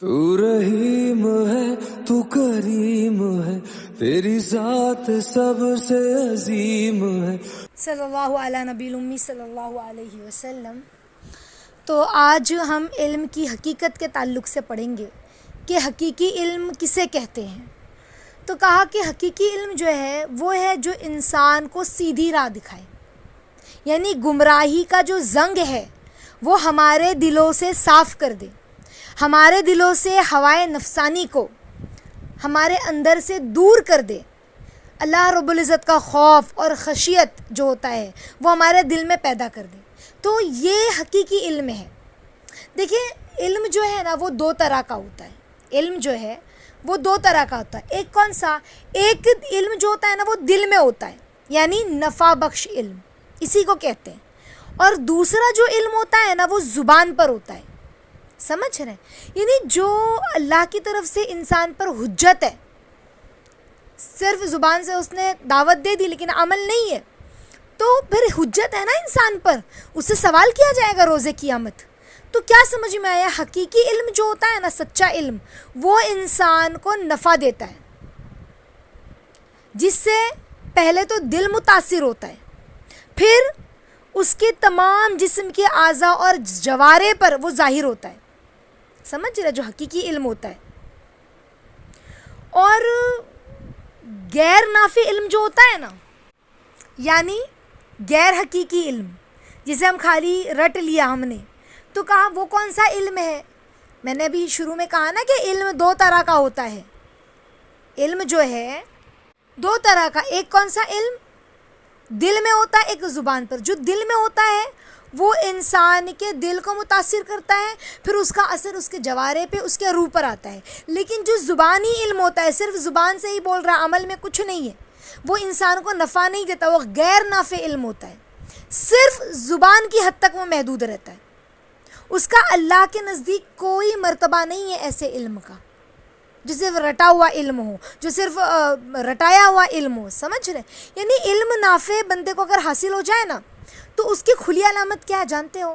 تو رحیم ہے تو کریم ہے، تیری ذات سب سے عظیم ہے۔ صلی اللہ علیہ نبی الامی صلی اللہ علیہ وسلم۔ تو آج ہم علم کی حقیقت کے تعلق سے پڑھیں گے کہ حقیقی علم کسے کہتے ہیں۔ تو کہا کہ حقیقی علم جو ہے وہ ہے جو انسان کو سیدھی راہ دکھائے، یعنی گمراہی کا جو زنگ ہے وہ ہمارے دلوں سے صاف کر دے، ہمارے دلوں سے ہوائے نفسانی کو ہمارے اندر سے دور کر دے۔ اللہ رب العزت کا خوف اور خشیت جو ہوتا ہے وہ ہمارے دل میں پیدا کر دے، تو یہ حقیقی علم ہے۔ دیکھیں، علم جو ہے نا وہ دو طرح کا ہوتا ہے۔ علم جو ہے وہ دو طرح کا ہوتا ہے۔ ایک کون سا؟ ایک علم جو ہوتا ہے نا وہ دل میں ہوتا ہے، یعنی نفع بخش علم، اسی کو کہتے ہیں۔ اور دوسرا جو علم ہوتا ہے نا وہ زبان پر ہوتا ہے، سمجھ رہے ہیں؟ یعنی جو اللہ کی طرف سے انسان پر حجت ہے، صرف زبان سے اس نے دعوت دے دی لیکن عمل نہیں ہے، تو پھر حجت ہے نا انسان پر، اس سے سوال کیا جائے گا روز قیامت۔ تو کیا سمجھ میں آیا؟ حقیقی علم جو ہوتا ہے نا، سچا علم، وہ انسان کو نفع دیتا ہے، جس سے پہلے تو دل متاثر ہوتا ہے، پھر اس کے تمام جسم کے اعضاء اور جوارے پر وہ ظاہر ہوتا ہے، سمجھ رہے؟ جو حقیقی علم ہوتا ہے۔ اور غیر نافع علم جو ہوتا ہے نا، یعنی غیر حقیقی علم، جسے ہم خالی رٹ لیا ہم نے، تو کہا وہ کون سا علم ہے؟ میں نے ابھی شروع میں کہا نا کہ علم دو طرح کا ہوتا ہے۔ علم جو ہے دو طرح کا، ایک کون سا علم دل میں ہوتا ہے، ایک زبان پر۔ جو دل میں ہوتا ہے وہ انسان کے دل کو متاثر کرتا ہے، پھر اس کا اثر اس کے جوارے پہ، اس کے روح پر آتا ہے۔ لیکن جو زبانی علم ہوتا ہے، صرف زبان سے ہی بول رہا، عمل میں کچھ نہیں ہے، وہ انسان کو نفع نہیں دیتا، وہ غیر نافع علم ہوتا ہے، صرف زبان کی حد تک وہ محدود رہتا ہے، اس کا اللہ کے نزدیک کوئی مرتبہ نہیں ہے ایسے علم کا، جو صرف رٹا ہوا علم ہو، جو صرف رٹایا ہوا علم ہو، سمجھ رہے؟ یعنی علم نافع بندے کو اگر حاصل ہو جائے نا، تو اس کی کھلی علامت کیا ہے جانتے ہو؟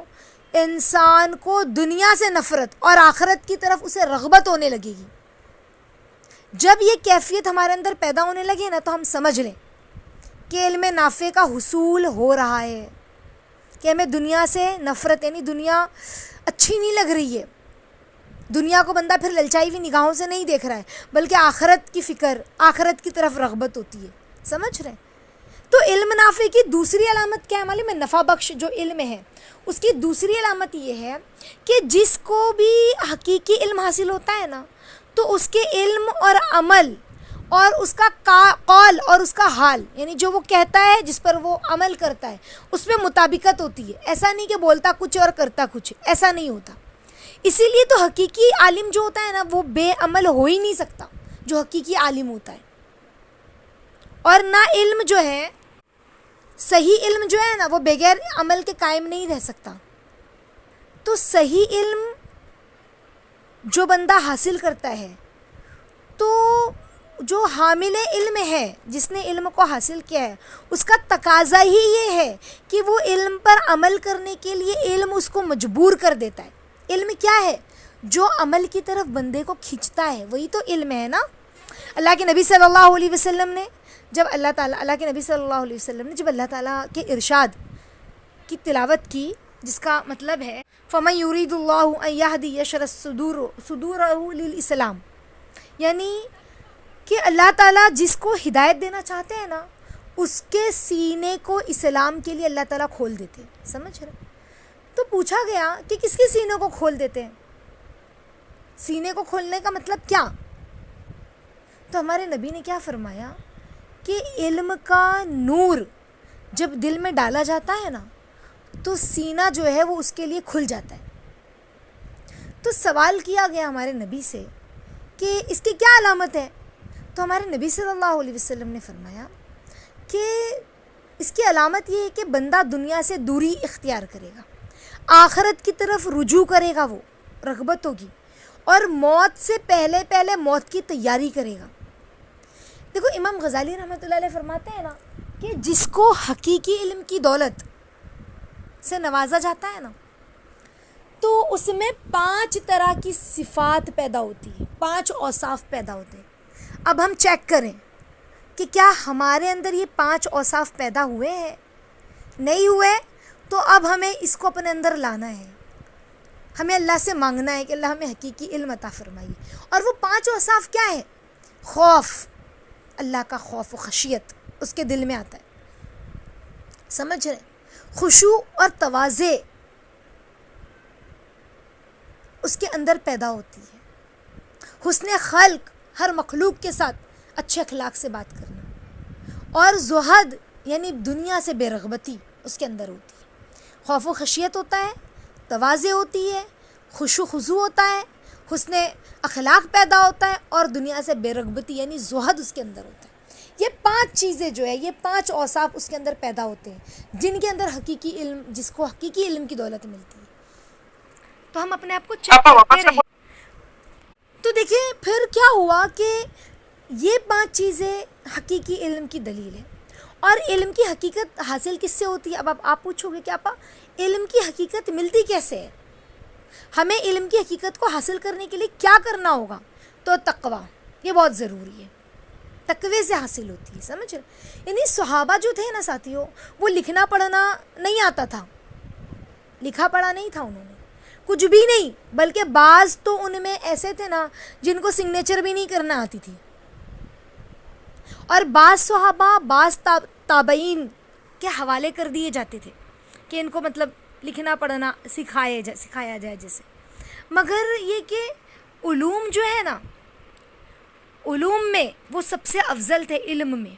انسان کو دنیا سے نفرت اور آخرت کی طرف اسے رغبت ہونے لگے گی۔ جب یہ کیفیت ہمارے اندر پیدا ہونے لگے نا، تو ہم سمجھ لیں کہ علم نافع کا حصول ہو رہا ہے، کہ ہمیں دنیا سے نفرت، یعنی دنیا اچھی نہیں لگ رہی ہے، دنیا کو بندہ پھر للچائی ہوئی نگاہوں سے نہیں دیکھ رہا ہے، بلکہ آخرت کی فکر، آخرت کی طرف رغبت ہوتی ہے، سمجھ رہے ہیں؟ تو علم نافع کی دوسری علامت کیا ہے معلوم ہے؟ نفع بخش جو علم ہے، اس کی دوسری علامت یہ ہے کہ جس کو بھی حقیقی علم حاصل ہوتا ہے نا، تو اس کے علم اور عمل اور اس کا قول اور اس کا حال، یعنی جو وہ کہتا ہے، جس پر وہ عمل کرتا ہے، اس میں مطابقت ہوتی ہے۔ ایسا نہیں کہ بولتا کچھ اور کرتا کچھ، ایسا نہیں ہوتا۔ اسی لیے تو حقیقی عالم جو ہوتا ہے نا وہ بے عمل ہو ہی نہیں سکتا، جو حقیقی عالم ہوتا ہے۔ اور نہ علم جو ہے، صحیح علم جو ہے نا، وہ بغیر عمل کے قائم نہیں رہ سکتا۔ تو صحیح علم جو بندہ حاصل کرتا ہے، تو جو حامل علم ہے، جس نے علم کو حاصل کیا ہے، اس کا تقاضا ہی یہ ہے کہ وہ علم پر عمل کرنے کے لیے علم اس کو مجبور کر دیتا ہے۔ علم کیا ہے؟ جو عمل کی طرف بندے کو کھینچتا ہے، وہی تو علم ہے نا۔ اللہ کے نبی صلی اللہ علیہ وسلم نے جب اللہ کے نبی صلی اللہ علیہ وسلم نے جب اللہ تعالیٰ کے ارشاد کی تلاوت کی، جس کا مطلب ہے فَمَن يُرِيدُ اللَّهُ أَن يَهْدِيَ يَشْرَحْ صُدُورَهُ لِلْإِسْلَامِ، یعنی کہ اللہ تعالیٰ جس کو ہدایت دینا چاہتے ہیں نا، اس کے سینے کو اسلام کے لیے اللہ تعالیٰ کھول دیتے ہیں، سمجھ رہے؟ تو پوچھا گیا کہ کس کے سینے کو کھول دیتے ہیں؟ سینے کو کھولنے کا مطلب کیا؟ تو ہمارے نبی نے کیا فرمایا کہ علم کا نور جب دل میں ڈالا جاتا ہے نا، تو سینہ جو ہے وہ اس کے لیے کھل جاتا ہے۔ تو سوال کیا گیا ہمارے نبی سے کہ اس کی کیا علامت ہے؟ تو ہمارے نبی صلی اللہ علیہ وسلم نے فرمایا کہ اس کی علامت یہ ہے کہ بندہ دنیا سے دوری اختیار کرے گا، آخرت کی طرف رجوع کرے گا، وہ رغبت ہوگی، اور موت سے پہلے پہلے موت کی تیاری کرے گا۔ دیکھو، امام غزالی رحمۃ اللہ علیہ فرماتے ہیں نا کہ جس کو حقیقی علم کی دولت سے نوازا جاتا ہے نا، تو اس میں 5 طرح کی صفات پیدا ہوتی ہے، 5 اوصاف پیدا ہوتے ہیں۔ اب ہم چیک کریں کہ کیا ہمارے اندر یہ 5 اوصاف پیدا ہوئے ہیں؟ نہیں ہوئے تو اب ہمیں اس کو اپنے اندر لانا ہے، ہمیں اللہ سے مانگنا ہے کہ اللہ ہمیں حقیقی علم عطا فرمائیے۔ اور وہ 5 اوصاف کیا ہیں؟ خوف، اللہ کا خوف و خشیت اس کے دل میں آتا ہے، سمجھ رہے؟ خشوع اور تواضع اس کے اندر پیدا ہوتی ہے، حسن خلق، ہر مخلوق کے ساتھ اچھے اخلاق سے بات کرنا، اور زہد یعنی دنیا سے بے رغبتی اس کے اندر ہوتی ہے۔ خوف و خشیت ہوتا ہے، تواضع ہوتی ہے، خشوع خضوع ہوتا ہے، حسن اخلاق پیدا ہوتا ہے، اور دنیا سے بے رغبتی یعنی زہد اس کے اندر ہوتا ہے۔ یہ 5 چیزیں جو ہے، یہ 5 اوصاف اس کے اندر پیدا ہوتے ہیں، جن کے اندر حقیقی علم، جس کو حقیقی علم کی دولت ملتی ہے۔ تو ہم اپنے آپ کو چیک کرتے رہیں۔ تو دیکھیں پھر کیا ہوا کہ یہ 5 چیزیں حقیقی علم کی دلیل ہے۔ اور علم کی حقیقت حاصل کس سے ہوتی ہے؟ اب آپ پوچھو گے کہ آپا علم کی حقیقت ملتی کیسے ہے؟ ہمیں علم کی حقیقت کو حاصل کرنے کے لیے کیا کرنا ہوگا؟ تو تقویٰ، یہ بہت ضروری ہے، تقوی سے حاصل ہوتی ہے، سمجھ رہے؟ یعنی صحابہ جو تھے نا ساتھیوں، وہ لکھنا پڑھنا نہیں آتا تھا، لکھا پڑھا نہیں تھا انہوں نے، کچھ بھی نہیں، بلکہ بعض تو ان میں ایسے تھے نا جن کو سگنیچر بھی نہیں کرنا آتی تھی، اور بعض صحابہ، بعض تابعین کے حوالے کر دیے جاتے تھے کہ ان کو مطلب لکھنا پڑھنا سکھایا جائے جیسے۔ مگر یہ کہ علوم جو ہے نا، علوم میں وہ سب سے افضل تھے علم میں۔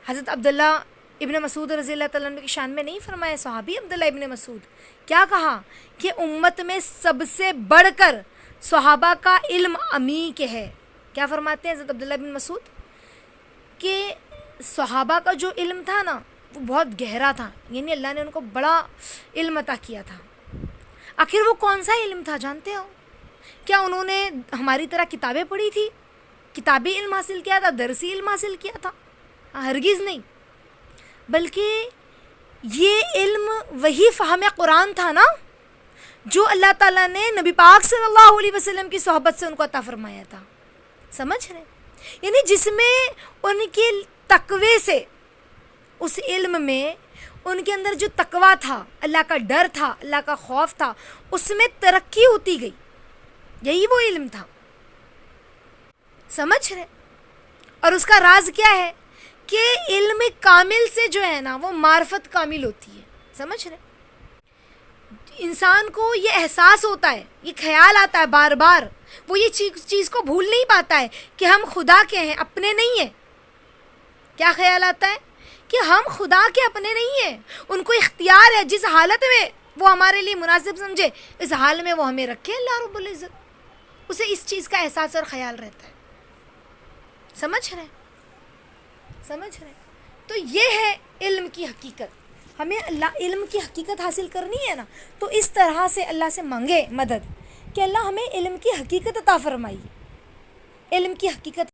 حضرت عبداللہ ابن مسعود رضی اللہ تعالیٰ عنہ کی شان میں نہیں فرمایا صحابی عبداللہ ابن مسعود، کیا کہا کہ امت میں سب سے بڑھ کر صحابہ کا علم عمیق ہے۔ کیا فرماتے ہیں حضرت عبداللہ ابن مسعود؟ کہ صحابہ کا جو علم تھا نا وہ بہت گہرا تھا، یعنی اللہ نے ان کو بڑا علم عطا کیا تھا۔ آخر وہ کون سا علم تھا جانتے ہو؟ کیا انہوں نے ہماری طرح کتابیں پڑھی تھی، کتابی علم حاصل کیا تھا، درسی علم حاصل کیا تھا؟ ہرگز نہیں، بلکہ یہ علم وہی فہم قرآن تھا نا جو اللہ تعالیٰ نے نبی پاک صلی اللہ علیہ وسلم کی صحبت سے ان کو عطا فرمایا تھا، سمجھ رہے؟ یعنی جس میں ان کے تقوی سے، اس علم میں ان کے اندر جو تقویٰ تھا، اللہ کا ڈر تھا، اللہ کا خوف تھا، اس میں ترقی ہوتی گئی، یہی وہ علم تھا، سمجھ رہے؟ اور اس کا راز کیا ہے کہ علم کامل سے جو ہے نا وہ معرفت کامل ہوتی ہے، سمجھ رہے؟ انسان کو یہ احساس ہوتا ہے، یہ خیال آتا ہے بار بار، وہ یہ چیز کو بھول نہیں پاتا ہے کہ ہم خدا کے ہیں، اپنے نہیں ہیں۔ کیا خیال آتا ہے؟ کہ ہم خدا کے اپنے نہیں ہیں، ان کو اختیار ہے، جس حالت میں وہ ہمارے لیے مناسب سمجھے اس حال میں وہ ہمیں رکھے اللہ رب العزت، اسے اس چیز کا احساس اور خیال رہتا ہے، سمجھ رہے؟ تو یہ ہے علم کی حقیقت۔ ہمیں اللہ علم کی حقیقت حاصل کرنی ہے نا، تو اس طرح سے اللہ سے مانگے مدد کہ اللہ ہمیں علم کی حقیقت عطا فرمائیے، علم کی حقیقت